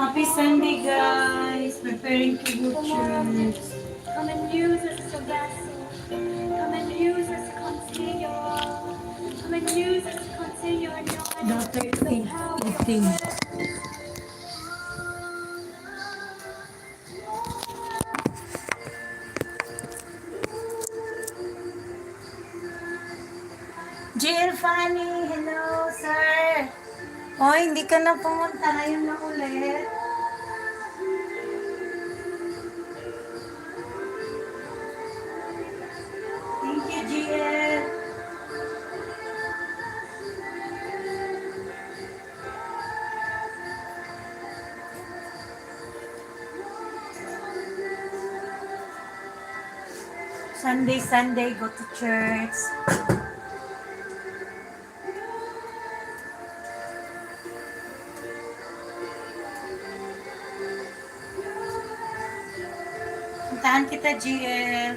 Happy Sunday, guys. Preparing to go church. Come and use us as a vessel. Come and use us to continue. Come and use us to continue in your Daughter the power of your eating. presence. Jill Fanny, hello, sir. Oh, hindi ka na pumunta ngayon na ulit. Thank you, Jill. Sunday, go to church. Puntahan kita, GL.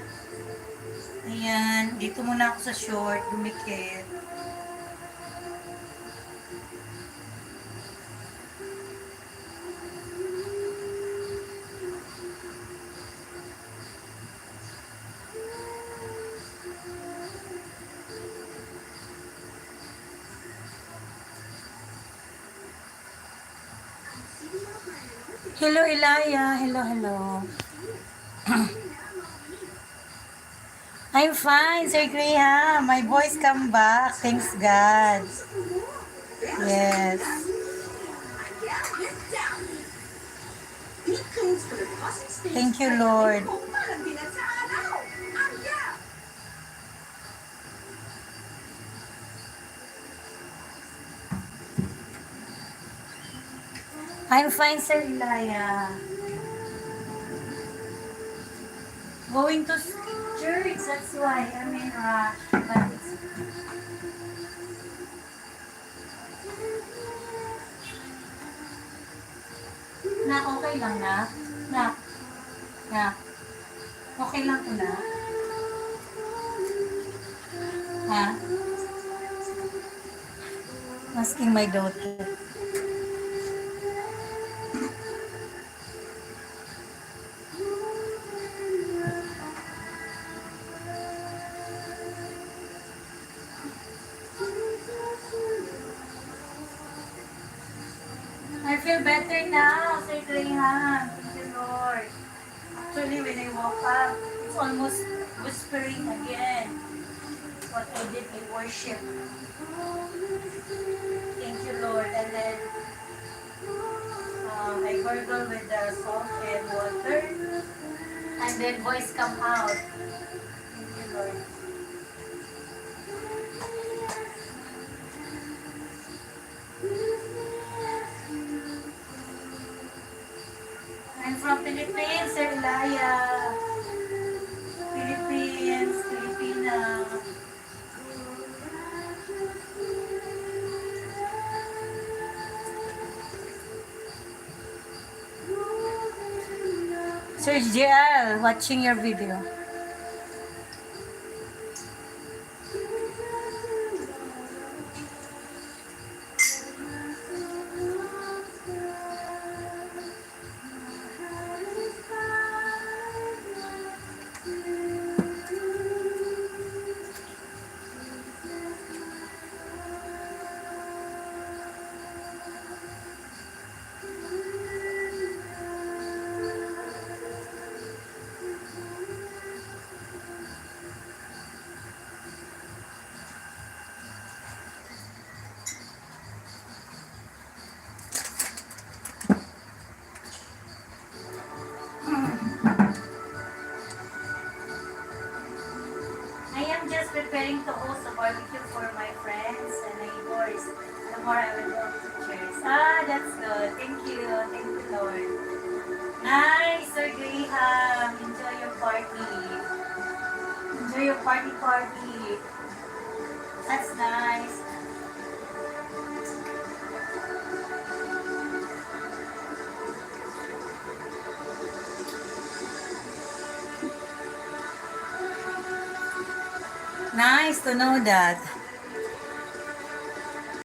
Ayan, dito muna ako sa short, dumikit. Hello, Ilaya. Hello. I'm fine, Sir Graham. My voice come back. Thanks God. Yes. Thank you, Lord. I'm fine, Sir Ilaya. Going to church, that's why I'm in rush. But it's... Na, okay lang na? Na. Okay lang ko na? Ha? Asking my daughter. I feel better now, Sir Graham. Thank you, Lord. Actually, when I woke up, it's almost whispering again. What I did in worship. Thank you, Lord. And then, I gurgle with the salt and water. And then voice come out. Thank you, Lord. I'm from Philippines, Sir Laya. Philippines, Filipina. Sir JL, watching your video. I am just preparing to host a barbecue for my friends and neighbors. Tomorrow I will go to church. That's good. Thank you, Lord. Nice, Sir Graham. Enjoy your party. Enjoy your party. That's nice. Nice to know that.